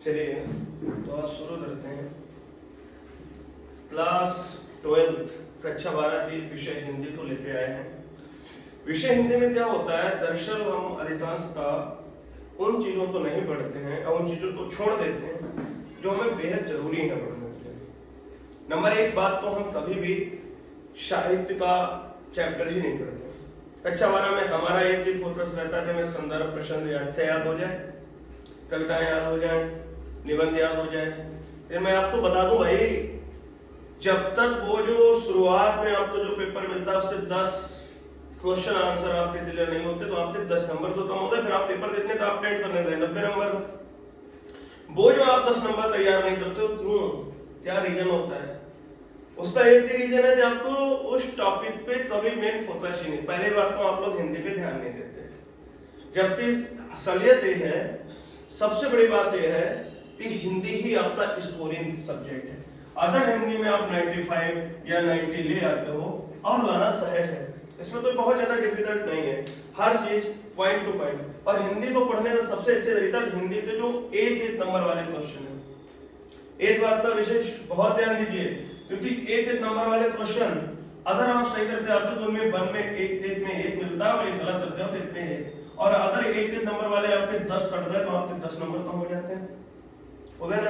चलिए तो आज शुरू करते हैं। क्लास 12 कक्षा 12 की विषय हिंदी को लेते आए हैं। विषय हिंदी में क्या होता है, दरअसल हम अधिकांशतः उन चीजों को नहीं पढ़ते हैं और उन चीजों को छोड़ देते हैं जो हमें बेहद जरूरी है पढ़ने के लिए। नंबर एक बात तो हम कभी भी साहित्य का चैप्टर ही नहीं पढ़ते। कक्षा 12 में हमारा एक ही फोकस रहता है कि हमें संदर्भ प्रसंग याद हो जाए, कविताएं याद हो जाए, निबंध याद हो जाए। फिर मैं आपको बता दूं भाई, जब तक वो जो शुरुआत में आपको जो पेपर मिलता है उससे 10 क्वेश्चन आंसर आपके क्लियर नहीं होते तो आपके 10 नंबर तो कम होते, फिर आप पेपर देते तो आप टेंट करने गए 90 नंबर। वो जो आप 10 नंबर तैयार नहीं करते हो, क्यों, क्या रीजन होता है? उसका एक ही रीजन है कि आपको उस टॉपिक पे कभी मेन फोकस ही नहीं। पहले बात तो आप लोग हिंदी पे ध्यान नहीं देते, जबकि असलियत ये है, सबसे बड़ी बात यह है कि हिंदी ही आपका स्कोरिंग सब्जेक्ट है। अदर हिंदी में आप 95 या 90 ले आते हो और लाना सहज है, इसमें तो बहुत ज्यादा डिफिकल्ट नहीं है, हर चीज पॉइंट टू पॉइंट। और हिंदी को पढ़ने का सबसे अच्छे तरीका हिंदी के जो एक नंबर वाले क्वेश्चन है। एक बात का विशेष बहुत ध्यान दीजिए, क्योंकि एक नंबर वाले क्वेश्चन अगर आप सही करते आते हो तो उनमें वन में एक में एक मिलता है और एक गलत करते हो तो इतने हैं। और अगर एक नंबर वाले आपके 10 कट गए तो आपके 10 नंबर कम हो जाते हैं, हो गया ना?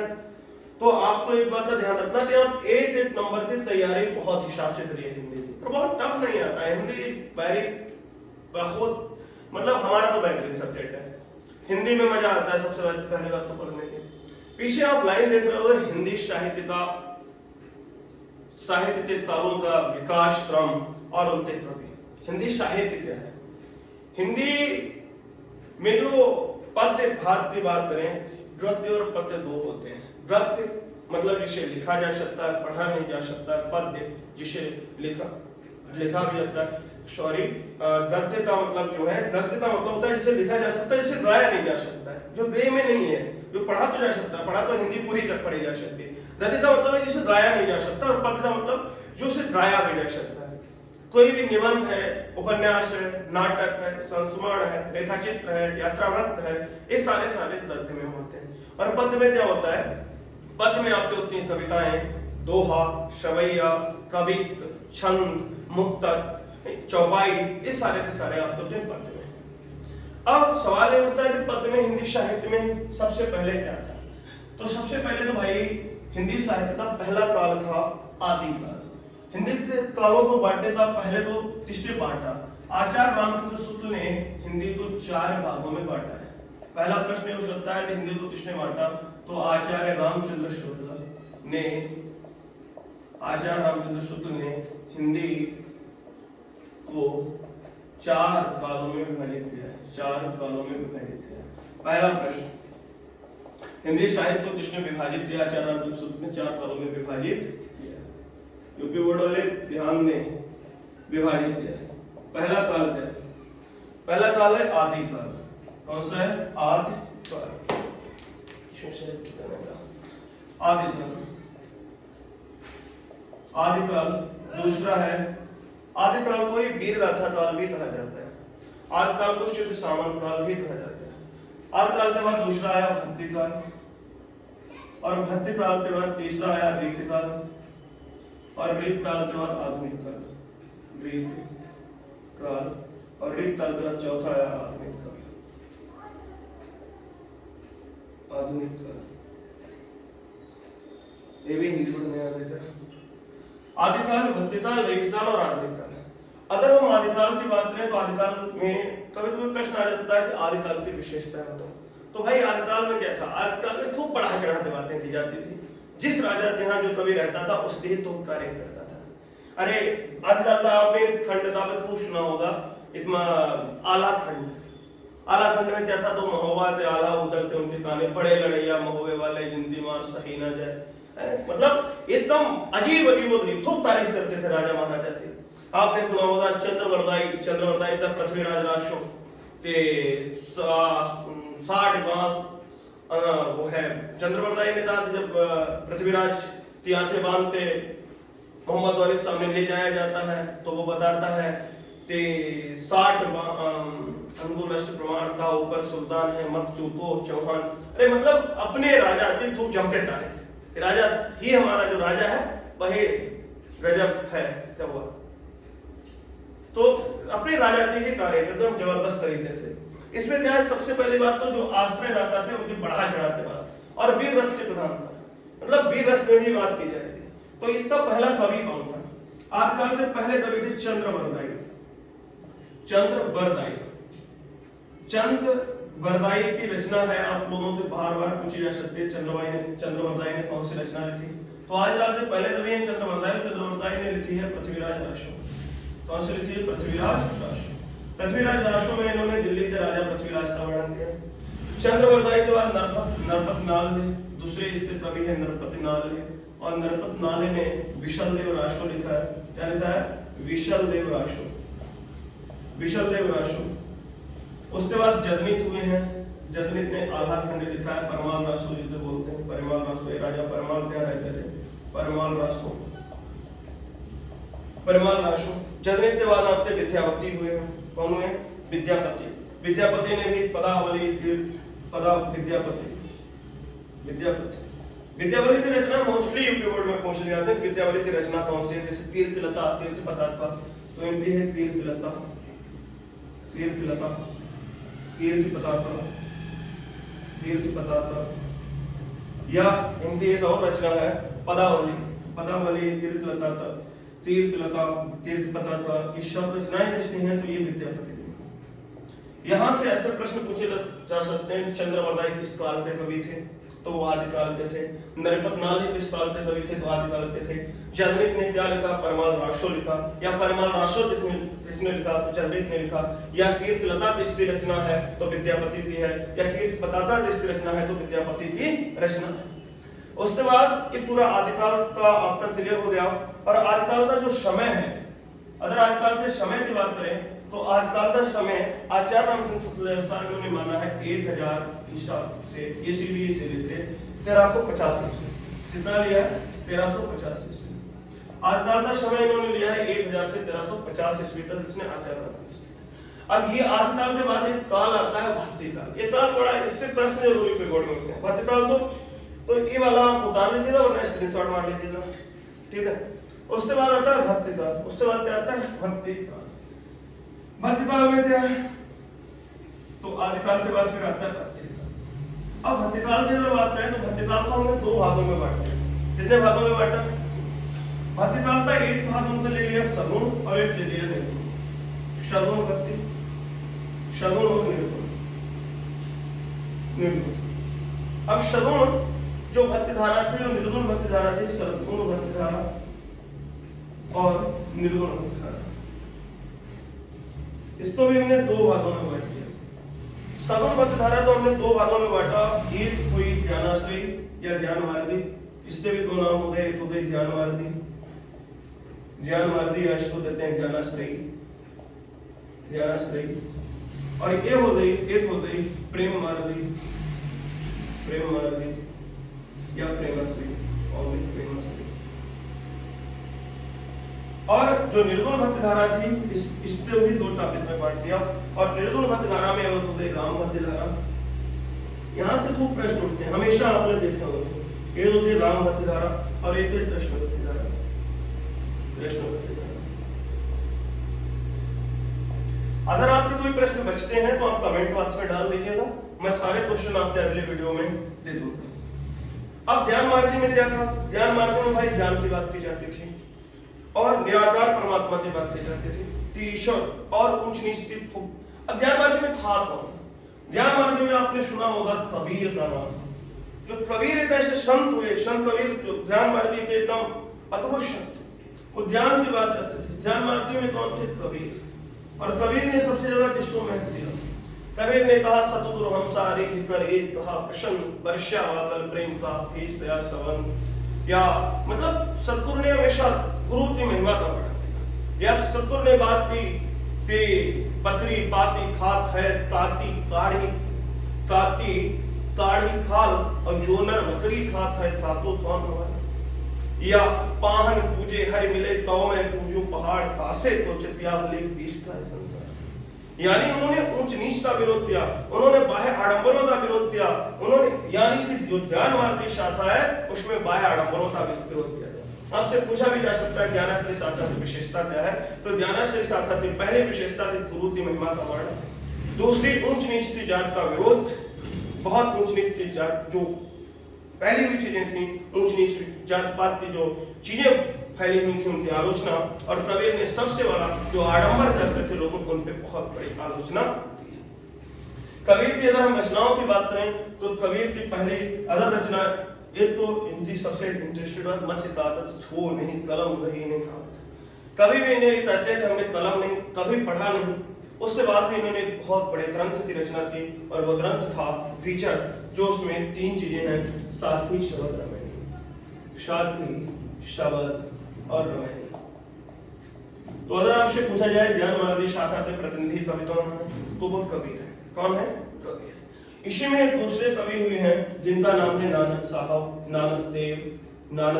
तो आपको एक बात का ध्यान रखना कि आप एक नंबर की तैयारी बहुत हिसाब से करिए हिंदी की। और बहुत टफ नहीं आता है हिंदी, बहुत मतलब हमारा तो बेहतरीन सब्जेक्ट है, हिंदी में मजा आता है सबसे पहले बात तो पढ़ने की। पीछे आप लाइन देख रहे हो, हिंदी साहित्य के कालों का विकास क्रम और उनके कवि। हिंदी साहित्य क्या है? हिंदी में जो पद्य भाग की बात करें, गद्य और पद्य दो होते हैं। गद्य मतलब जिसे लिखा जा सकता है, पढ़ा नहीं जा सकता है। पद्य जिसे लिखा भी जाता है, सॉरी, गद्य का मतलब जो है, गद्य का मतलब होता है जिसे लिखा जा सकता है, जिसे गाया नहीं जा सकता है, जो देह में नहीं है, जो पढ़ा तो जा सकता है, पढ़ा तो हिंदी पूरी तक पढ़ी जा सकती है। गद्य का मतलब है जिसे गाया नहीं जा सकता, और पद्य का मतलब जो उसे गाया भी जा सकता है। कोई भी निबंध है, उपन्यास है, नाटक है, संस्मरण है, रेखाचित्र है, यात्रावृत्त है, ये सारे गद्य में होते हैं। और पद्य में क्या होता है? पद्य में आपके होती हैं कविताएं, दोहा, शवैया, कवित्त, छंद, मुक्तक, चौपाई, ये सारे के सारे आपके होते हैं पद्य में। अब सवाल ये उठता है कि पद्य में हिंदी साहित्य में सबसे पहले क्या था? तो सबसे पहले तो भाई हिंदी साहित्य का पहला काल था आदिकाल। हिंदी के कालों को बांटने का पहले तो किसने बांटा? आचार्य रामचंद्र शुक्ल ने हिंदी को 4 भागों में बांटा है। पहला प्रश्न हो सकता है कि हिंदी को किसने बांटा? तो आचार्य रामचंद्र शुक्ल ने हिंदी को 4 कालों में विभाजित किया है। 4 कालों में विभाजित किया है। पहला प्रश्न, हिंदी साहित्य को किसने विभाजित किया? आचार्य रामचंद्र शुक्ल ने 4 कालों में विभाजित किया। यूपी बोर्ड वाले ध्यान दें, विभाजित किया है। पहला काल क्या है? पहला काल है आदिकाल। कौन सा है? आदिकाल। आदिकाल। दूसरा है, आदिकाल को ही वीर गाथा काल भी कहा जाता है। आदिकाल को शुद्ध सामंत काल भी कहा जाता है। आदिकाल के बाद दूसरा आया भक्ति काल, और भक्ति काल के बाद तीसरा आया रीति काल, और रीत काल के बाद आधुनिक काल। रीत काल और रीत काल के बाद चौथा आया आधुनिक काल। आधुनिक काल ये भी हिंदी पढ़ने आ रहे थे। आदिकाल, भक्तिकाल, रीतिकाल और आधुनिक काल। अगर हम आदिकाल की बात करें तो आदिकाल में कभी प्रश्न आ जाता है कि आदिकाल की विशेषताएं बताओ। तो भाई आदिकाल में क्या था? आदिकाल में खूब बढ़ा चढ़ा के बातें की जाती थी। जिस राजा के यहाँ जो कवि रहता था उसके ही तो तारीफ करता था। अरे आदिकाल का आपने खंड का भी खूब सुना होगा, इतना आला खंड। आला खंड में क्या था? तो महोबा थे आला उदलते उनके ताने, पड़े लड़ैया महोबे वाले जिंदी मार सही ना जाए। मतलब एकदम अजीब खूब तारीफ करते थे राजा महाराजा से। आपने सुना होगा चंद्रवरदाई तक पृथ्वीराज राशो ते 60 वो है चंद्रवरदाई ने कहा जब पृथ्वीराज तियाचे बांधते मोहम्मद वाली सामने ले जाया जाता है तो वो बताता है ते 60 अंगुल राष्ट्र प्रमाण था, ऊपर सुल्तान है मत चूको चौहान। अरे मतलब अपने राजा थे खूब जमते तारे, राजा ही हमारा जो राजा है वही गजब है क्या हुआ। तो अपने राजा के ही तारे एकदम जबरदस्त तरीके से। इसमें क्या है, सबसे पहली बात तो जो आश्रयदाता थे उनकी बढ़ा चढ़ाते बात और वीर रस के प्रधान था, मतलब वीर रस में ही बात की जाएगी। तो इसका पहला कवि कौन था? आदिकाल के पहले कवि थे चंद्रवरदायी। चंद्रवरदायी, चंद्रवरदायी की रचना है, आप लोगों से बार बार पूछी जा सकती है चंद्रवरदायी ने कौन सी रचना लिखी। तो आदिकाल के पहले कवि हैं चंद्रवरदायी। चंद्रवरदायी ने लिखी है पृथ्वीराज रासो। कौन सी लिखी है? पृथ्वीराज रासो। पृथ्वीराज रासो में इन्होंने दिल्ली के राजा पृथ्वीराज का वर्णन किया। चंद्रवरदायी के बाद नरपत नाल ने दूसरे स्थित कवि है नरपति नाल ने, और नरपत नाले ने विशल देव रासो लिखा है। क्या लिखा है? विशल देव रासो। विशल देव रासो। उसके बाद जदनित हुए हैं। जदनित ने आधा खंड लिखा है, परमाल रासो जिसे बोलते हैं। परमाल रासो, ये राजा परमाल क्या रहते थे? परमाल रासो, परमाल रासो। जदनित के बाद आपके विद्यापति हुए हैं। कौन हुए? विद्यापति। विद्यापति ने भी पदावली, पदा विद्यापति, विद्यापति विद्यावली की रचना मोस्टली यूपी बोर्ड में पूछ लिया था। विद्यावली की रचना कौन सी है? जैसे तीर्थलता, तीर्थ पता था तो इनकी है तीर्थलता, तीर्थलता, तीर्थ पता था, तीर्थ पता था। या इनकी एक और रचना है पदावली, पदावली, तीर्थलता, तीर्थलता, तीर्थ पता था। ये सब रचनाएं जिसकी हैं तो ये विद्यापति। यहां से ऐसे प्रश्न पूछे जा सकते हैं, चंद्रवरदायी किस काल के कवि थे? तो वो आदिकाल के थे। नरपत नाल किस काल के कवि थे? तो आदिकाल के थे। जदनित ने क्या लिखा? परमाल रासो लिखा। या परमाल रासो किसने लिखा? तो जदनित ने लिखा। या तीर्थलता किसकी रचना है? तो विद्यापति की है। या तीर्थ पताता किसकी रचना है? तो विद्यापति की रचना है। उसके बाद ये पूरा आदिकाल का आपका क्लियर हो गया। और आदिकाल का जो समय है, अगर आदिकाल के समय की बात करें तो आदिकाल का समय आचार्य रामचंद्र शुक्लाचार्य ने माना है 1000 ईसा से ईस्वी से लेकर 1350 ईस्वी। कितना लिया है? 1350 ईस्वी। आदिकाल का समय इन्होंने लिया है 1000 से 1350 ईस्वी तक, इसने आचार्य रामचंद्र। अब ये आदिकाल के बाद एक काल आता है भातीकाल। ये काल बड़ा, इससे प्रश्न जरूरी पे बोर्ड में उठते हैं। भातीकाल तो ये वाला आप उतार लीजिएगा और स्क्रीनशॉट मार लीजिएगा, ठीक है। उसके बाद आता है भातीकाल। उसके बाद क्या आता है? भातीकाल। भातीकाल में क्या है? तो आदिकाल के बाद फिर आता है भातीकाल। अब भातीकाल की अगर बात करें तो भातीकाल को हमने दो भागों में बांटा। कितने भागों में बांटा? भातीकाल का एक भाग हमने ले लिया सगुण और एक ले लिया निर्गुण। सगुण भक्ति, सगुण और निर्गुण, निर्गुण। अब सगुण जो भक्ति धारा थी और निर्गुण भक्ति धारा थी, सगुण भक्ति धारा और निर्गुण भक्ति धारा, इसको भी हमने दो भागों में बांट दिया। सगुण भक्ति धारा तो हमने दो भागों में बांटा। एक हुई ज्ञानाश्रयी या ज्ञान मार्गी, इसके भी दो नाम हो गए, एक हो गई ज्ञान मार्गी, ज्ञान मार्गी या इसको देते हैं ज्ञानाश्रयी, ज्ञानाश्रयी। और ये हो गई, एक हो गई प्रेम मार्गी, प्रेम मार्गी या प्रेमाश्रयी और प्रेमाश्रयी। और जो निर्गुण भक्ति धारा थी इसको भी दो टॉपिक में बांट दिया। और निर्गुण भक्ति धारा में वो होते राम भक्ति धारा। यहाँ से खूब प्रश्न उठते हैं, हमेशा आपने देखे होंगे। एक होती है राम भक्ति धारा और एक है कृष्ण भक्ति धारा, कृष्ण भक्ति धारा। अगर आपके कोई प्रश्न बचते हैं तो आप कमेंट बॉक्स में डाल दीजिएगा, मैं सारे क्वेश्चन आपके अगले वीडियो में दे दूंगा। अब ज्ञान मार्गी में क्या था? ज्ञान मार्गी में भाई ज्ञान की बात की जाती थी और निराकार परमात्मा की बात की जाती थी, ईश्वर और उच्च नीच की। अब ज्ञान मार्ग में था कौन? ज्ञान मार्ग में आपने सुना होगा कबीर का नाम। जो कबीर एक ऐसे संत हुए, संत कबीर जो ज्ञान मार्ग के एकदम अद्भुत संत, वो ज्ञान की बात करते थे। ज्ञान मार्ग में कौन थे? कबीर। और कबीर ने सबसे ज्यादा किसको महत्व दिया? कबीर ने कहा सतगुरु हम सारे कर एक कहा प्रश्न वर्षा वातल प्रेम का फीस दया सवन। या मतलब सतगुरु ने हमेशा गुरु की महिमा का बढ़ा दिया। या सतगुरु ने बात की कि पत्री पाती खात है ताती काढ़ी, ताती काढ़ी खाल और जोनर बकरी खात है तातो कौन हमारा। या पाहन पूजे हरि मिले तो मैं पूजू पहाड़ तासे तो चितिया भले बीसता है संसार। यानी उन्होंने ऊंच नीच का विरोध किया, उन्होंने बाह्य आडंबरों का विरोध किया, उन्होंने यानी कि जो ध्यान मार्ग की शाखा है उसमें बाह्य आडंबरों का विरोध किया जाए। आपसे पूछा भी जा सकता है ज्ञानाश्रय शाखा की विशेषता क्या है, तो ज्ञानाश्रय शाखा की पहली विशेषता थी गुरुति महिमा का वर्णन, दूसरी ऊंच नीच की जात का विरोध, बहुत ऊंच नीच की जात जो पहली हुई चीजें थी, ऊंच नीच जात पात की जो चीजें फैली हुई थी उनकी आलोचना, और कबीर ने सबसे बड़ा जो आडंबर करते थे लोगों को उन पे बहुत बड़ी आलोचना की। कबीर की अगर हम रचनाओं की बात करें तो कबीर की पहली अदर रचना एक तो इनकी सबसे इंटरेस्टेड है मस्त आदत छो नहीं कलम रही नहीं हाथ। कभी भी इन्हें कहते थे हमने कलम नहीं कभी पढ़ा नहीं। उसके बाद भी इन्होंने बहुत बड़े ग्रंथ की रचना की और वो ग्रंथ था विचर, जो उसमें 3 चीजें हैं, साथी शब्द रमणी, साथी शब्द और रमणी। तो अगर आपसे पूछा जाए ज्ञान मार्ग शाखा के प्रतिनिधि कवि कौन है, तो वो कबीर है। कौन है? कबीर। इसी में एक दूसरे कवि हुए हैं जिनका नाम है नानक साहब, नानक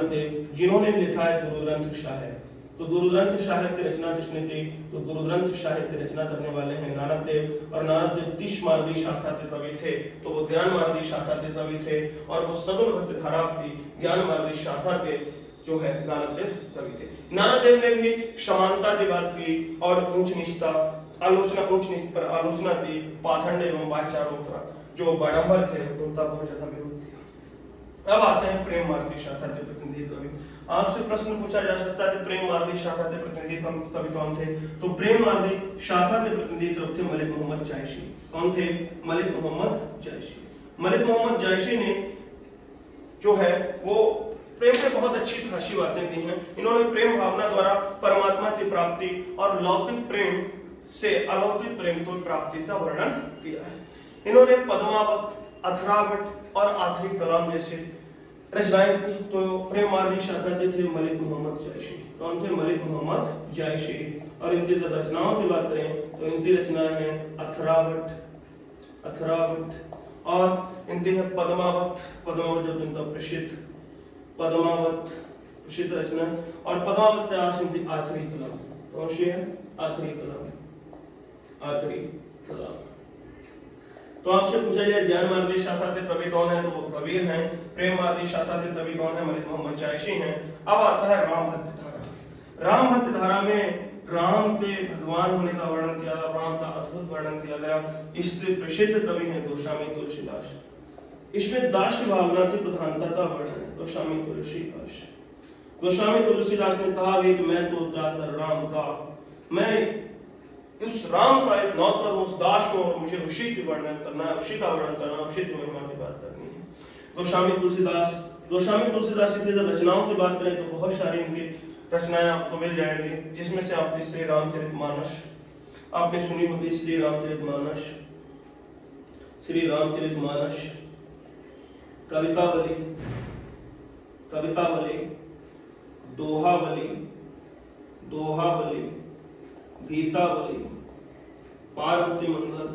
देव, जिन्होंने लिखा है गुरु ग्रंथ साहिब। तो गुरु ग्रंथ साहिब की रचना जिसने की, तो गुरु ग्रंथ साहिब की रचना करने वाले हैं नानक देव, और नानक देव 30 मार्गी शाखा के कवि थे, तो वो ज्ञान मार्गी शाखा के कवि थे, और वो सगुण भक्ति धारा की ज्ञान मार्गी शाखा के जो है नानक देव कवि थे। नानक देव ने भी समानता की बात की और ऊंच नीचता आलोचना, ऊंच नीच पर आलोचना की, पाखंड एवं वाचारों का जो बाड़ंबर थे उनका बहुत ज्यादा विरोध किया। अब आते हैं प्रेम मार्गी शाखा के प्रतिनिधि कवि। आपसे प्रश्न पूछा जा सकता है कि प्रेम मार्गी शाखा के प्रतिनिधि कवि कौन थे, तो प्रेम मार्गी शाखा के प्रतिनिधि थे मलिक मोहम्मद जायशी। कौन थे? मलिक मोहम्मद जायशी। मलिक मोहम्मद जायशी ने जो है वो प्रेम पे बहुत अच्छी खासी बातें की हैं। इन्होंने प्रेम भावना द्वारा परमात्मा की प्राप्ति और लौकिक प्रेम से अलौकिक प्रेम को प्राप्ति का वर्णन किया है। इन्होंने पद्मावत, अथरावट और आखिरी कलाम जैसे रचनाएं की। तो प्रेम मार्गी शाखा के थे मलिक मोहम्मद जायशी। कौन थे? मलिक मोहम्मद जायशी। और इनकी रचनाओं की बात करें तो इनकी रचनाएं हैं अथरावट, और इनकी है पद्मावत जो इनका प्रसिद्ध पद्मावत प्रसिद्ध रचना, और पद्मावत के आस इनकी आखिरी कलाम। कौन सी है? आखिरी कलाम। तो आपसे पूछा जाए ज्ञान मार्गी शाखा के कवि कौन है, तो वो कबीर हैं। प्रेम मार्गी शाखा के कवि कौन है? मलिक मोहम्मद जायशी हैं। अब आता है राम भक्त धारा। राम भक्त धारा में राम के भगवान होने का वर्णन किया, राम का अद्भुत वर्णन किया गया। इससे प्रसिद्ध कवि हैं गोस्वामी तुलसीदास। इसमें दास की भावना की प्रधानता का वर्णन है। गोस्वामी तुलसीदास ने कहा भी कि मैं तो जाकर राम का, मैं उस राम का एक नौकर हूं, उस दास हूं, और मुझे उसी की वर्णन करना है, उसी का वर्णन करना, उसी की महिमा की बात करनी है। गोस्वामी तुलसीदास की जब रचनाओं की बात करें तो बहुत सारी इनकी रचनाएं आपको मिल जाएंगी, जिसमें से आपने श्री रामचरितमानस आपने सुनी होगी। श्री रामचरितमानस, कवितावली, दोहावली, गीतावली, पार्वती मंगल,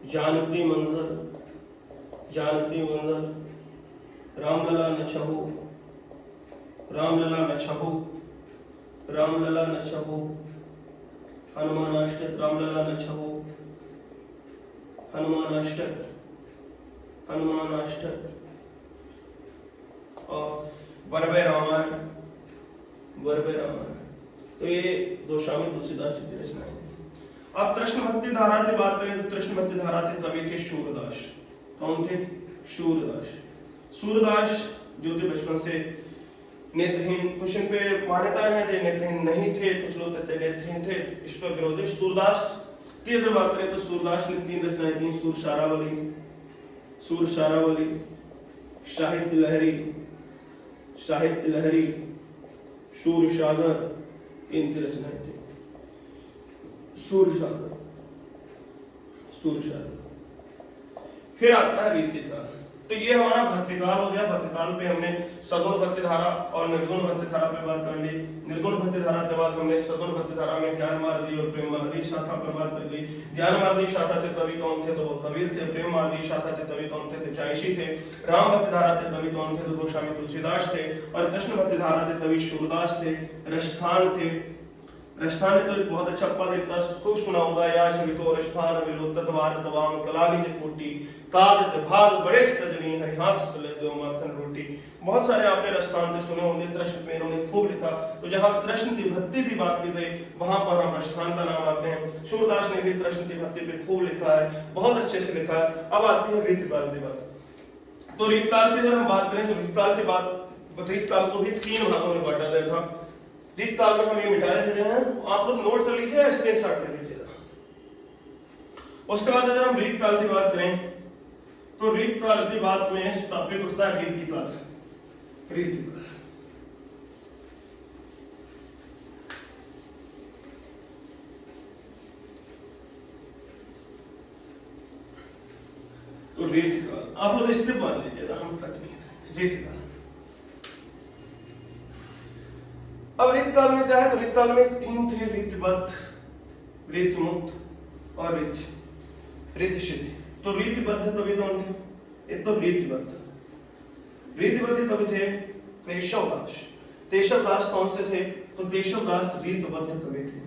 जानकी मंगल, रामलला नछहु, हनुमानाष्टक, रामलला नछहु, हनुमानाष्टक, और वरवे रामायण। तो ये गोस्वामी तुलसीदास जी की रचनाएं हैं। अब कृष्ण भक्ति धारा की बात करें तो कृष्ण भक्ति धारा के कवि थे सूरदास। कौन थे? सूरदास जो कि बचपन से नेत्रहीन, कुछ इन पे मान्यताएं हैं कि नेत्रहीन नहीं थे, कुछ लोग कहते हैं नेत्रहीन थे, इस पर विरोधी। सूरदास की अगर बात करें तो सूरदास ने 3 रचनाएं की, सूर सारावली, साहित्य लहरी, सूर सागर, इनकी रचनाएं थी। सूर सागर। फिर आता है रीतिकार। तो ये हमारा भक्तिकाल हो गया। भक्तिकाल पे हमने सगुण भक्ति धारा और निर्गुण भक्ति धारा पे बात कर ली। निर्गुण भक्ति धारा के बाद हमने सगुण भक्ति धारा में ज्ञान मार्गी और प्रेम मार्गी शाखा पे बात कर ली। ज्ञान मार्गी शाखा थे तभी कौन थे, तो वो कबीर थे। प्रेम मार्गी शाखा थे तभी कौन थे, जायसी थे। राम भक्ति धारा थे तभी कौन थे, तो गोस्वामी तुलसीदास थे। और कृष्ण भक्ति धारा थे तभी सूरदास थे। रसस्थान थे। रसस्थान ने तो एक बहुत अच्छा पद इतना खूब सुना होगा, या सवितो रसस्थान विलो तद्वार तवाम कलागिज कोटि ताद भाग बड़े सजनी हरि हाथ सले दो माखन रोटी। बहुत सारे आपने रसस्थान पे सुने होंगे। कृष्ण पे इन्होंने खूब लिखा। तो जहां कृष्ण की भक्ति की बात की गई वहां पर हम रसस्थान का नाम आते हैं। सूरदास ने भी कृष्ण की भक्ति पे खूब लिखा है, बहुत अच्छे से लिखा है। अब आती है रीतकाल की बात। तो रीतकाल की अगर हम बात करें तो रीतकाल की बात, रीतकाल को भी 3 भागों में बांटा गया था। रीतकाल में हम ये मिटाए दे रहे हैं, आप लोग नोट कर लीजिए या स्क्रीनशॉट ले लीजिएगा। उसके बाद अगर हम रीतकाल की बात करें तो रीतकाल की बात में टॉपिक उठता है रीतिकाल। रीतिकाल तो रीतिकाल आप लोग स्टेप मान लीजिएगा, हम तक नहीं। रीतिकाल अब रीतकाल में क्या है, तो रीतकाल में 3 थे, रीतिबद्ध, रीतिमुक्त और रीतिसिद्ध। तो रीतिबद्ध तभी कौन थे, एक तो रीतिबद्ध तभी थे केशवदास। केशवदास कौन से थे, तो केशवदास रीतबद्ध तभी थे,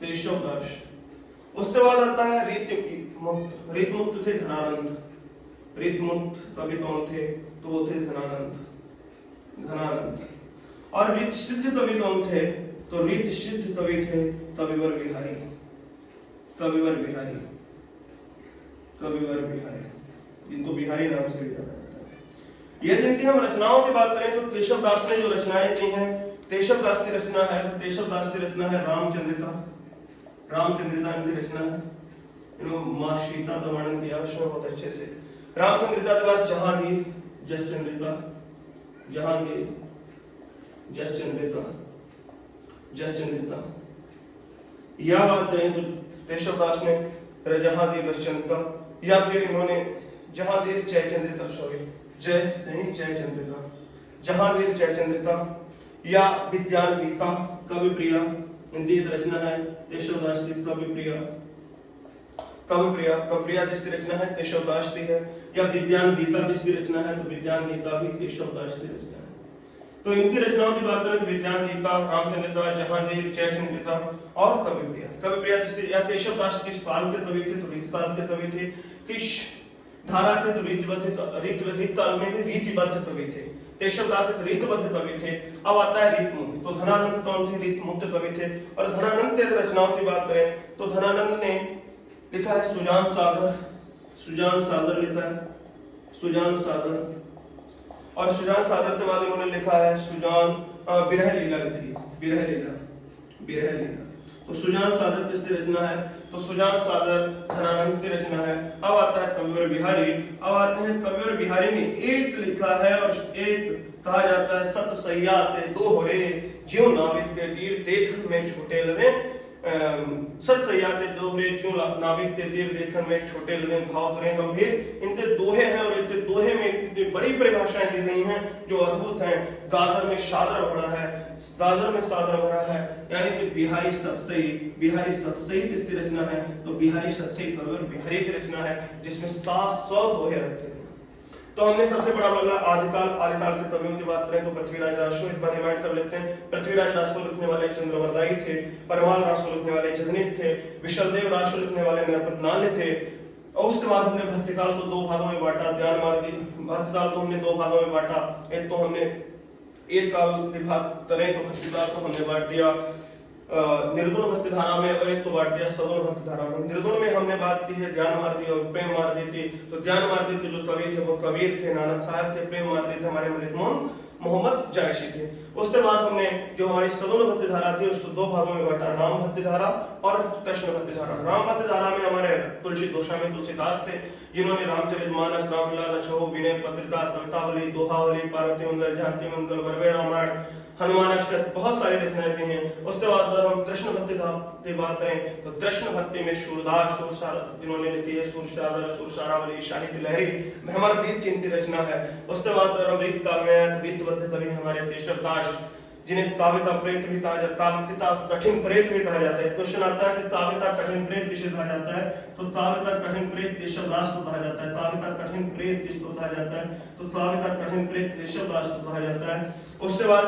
केशवदास। उसके बाद आता है रीतिमुक्त। रीतमुक्त थे धनानंद। रीतमुक्त तभी कौन थे, तो वो थे धनानंद। और रीत सिद्ध कवि कौन थे, तो रीत सिद्ध कवि थे कविवर बिहारी। कविवर बिहारी, कविवर बिहारी, इनको बिहारी नाम से भी जाना जाता है। यदि इनकी हम रचनाओं की बात करें तो केशवदास ने जो रचनाएं की हैं, केशवदास की रचना है, तो केशवदास की रचना है रामचंद्रिता। रामचंद्रिता इनकी रचना है। इन्होंने माँ सीता का वर्णन किया उसमें बहुत अच्छे से। रामचंद्रिता के बाद जहांगीर, जसचंद्रिता, जहांगीर, जसचंद्रिता, जसचंद्रिता। या बात करें तो केशवदास ने जहांगीर जसचंद्रिता, या फिर इन्होंने जहांगीर जयचंद्रिता, सॉरी जयचंद्रिता, जहांगीर जयचंद्रिता, या विद्यान्विता कविप्रिया, इनकी रचना है केशवदास की कविप्रिया। कविप्रिया जिसकी रचना है केशवदास की है। या विद्यान्विता जिसकी रचना है, तो विद्यान्विता भी केशवदास की रचना है। तो इनकी रचनाओं की बात करें तो विद्यान्विता, रामचंद्रिता, जहांगीर, जयचंद्रिता और कविप्रिया। कविप्रिया जिससे या केशवदास किस काल के कवि थे, तो रीतकाल के कवि थे। किस धारा के, तो रीतकाल में भी रीतिबद्ध कवि थे। केशवदास रीतबद्ध कवि थे। अब आता है रीतमुक्त। तो धनानंद कौन थे, रीतमुक्त कवि थे। और धनानंद के रचनाओं की बात करें तो धनानंद ने लिखा है सुजान सागर। सुजान सागर लिखा है, सुजान सागर। और सुजान सागर के बाद इन्होंने लिखा है सुजान बिरह लीला लिखी, बिरह लीला, बिरह लीला। तो सुजान सागर किसकी रचना है, तो सुजान सागर धनानंद की रचना है। अब आता है कविवर बिहारी। अब आते हैं कविवर बिहारी ने एक लिखा है और एक कहा जाता है सत सैया ते दो होरे ज्यों नाविक के तीर देखन में छोटे लगे। सत सैया ते दो होरे ज्यों नाविक के तीर देखन में छोटे लगे भाव करें गंभीर। इनके दोहे हैं और इनके दोहे में इतनी बड़ी परिभाषाएं दी गई हैं जो अद्भुत हैं। दादर में सादर भरा है, दादर में सादर भरा है, यानी कि बिहारी सतसई। बिहारी सतसई किसकी रचना है, तो बिहारी सतसई कविवर बिहारी की रचना है, जिसमें 700 दोहे रखते हैं। तो हमने सबसे बड़ा बोला आदिकाल। आदिकाल के कवियों की बात करें तो पृथ्वीराज रासो, एक बार रिमाइंड कर लेते हैं। पृथ्वीराज रासो लिखने वाले चंद्रवरदाई थे। परमाल रासो लिखने वाले जगनीत थे। विशलदेव रासो लिखने वाले नरपत नाले थे। और उसके बाद हमने भक्तिकाल को 2 भागों में बांटा। ध्यान मार्गी भक्तिकाल को हमने 2 भागों में बांटा। एक तो हमने एक काल की बात करें तो भक्तिकाल को हमने बांट दिया निर्गुण भक्ति धारा में, और एक तो बांट दिया सगुण भक्ति धारा में। निर्गुण में हमने बात की है ज्ञान मार्गी और प्रेम मार्गी थी। तो ज्ञान मार्गी के जो कवि थे वो कबीर थे, नानक साहब थे। प्रेम मार्गी थे हमारे मलिक मोहम्मद जायसी थे। उसके बाद हमने जो हमारी सगुण भक्ति धारा थी उसको 2 भागों में बांटा, राम भक्ति धारा और कृष्ण भक्ति धारा। राम भक्ति धारा में हमारे तुलसी गोस्वामी तुलसीदास थे, जिन्होंने रामचरितमानस, रामलीला, लक्षो, विनय पत्रिका, कवितावली, दोहावली, पार्वती मंगल, झांकी मंगल, वरवे रामायण हनुमानाष्टक, बहुत सारी रचनाएं दी हैं। उसके बाद अगर हम कृष्ण भक्ति की बात करें तो कृष्ण भक्ति में सूरदास जिन्होंने लिखी है सूरसागर, सूरसारावली, साहित्य लहरी, भ्रमरदीप जिनकी रचना है। उसके बाद अगर हम रीत काल में आए तो रीतबद्ध कवि हमारे केशव दास, जिन्हें ताविता प्रेत भी कहा जाता है, ताविता कठिन प्रेत भी कहा जाता है। क्वेश्चन आता है कि ताविता कठिन प्रेत किसे कहा जाता है, तो ताविता कठिन प्रेत केशवदास को कहा जाता है। ताविता कठिन प्रेत किसको कहा जाता है, तो ताविता कठिन प्रेत केशवदास को कहा जाता है। उसके बाद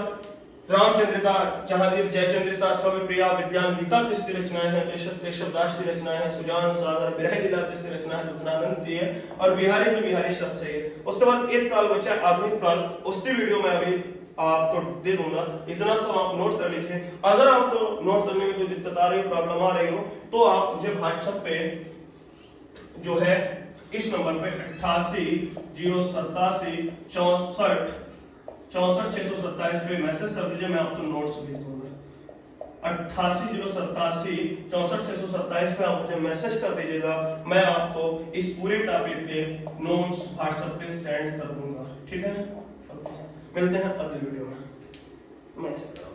रामचंद्रिता, जहांगीर जयचंद्रिता, कवि प्रिया, विज्ञान गीता किसकी रचनाएं हैं, केशवदास की रचनाएं हैं। सुजान सागर, विरह लीला किसकी रचना है, धनानंद की है। और बिहारी की बिहारी शब्द से है। उसके बाद एक काल बचा आधुनिक काल, उसकी वीडियो में अभी आपको दे दूंगा, इतना सब आप नोट कर लीजिए। अगर आपको नोट करने में कोई दिक्कत आ रही हो, प्रॉब्लम आ रही हो, तो आप मुझे व्हाट्सएप पे जो है इस नंबर पे 88 087 64 627 पे मैसेज कर दीजिए, मैं आपको नोट्स भेज दूंगा। 88 087 64 627 पे आप मुझे मैसेज कर दीजिएगा, मैं आपको इस पूरे टॉपिक के नोट्स व्हाट्सएप पे सेंड कर दूंगा। ठीक है, मिलते हैं अगली वीडियो में। मैं चलता हूं।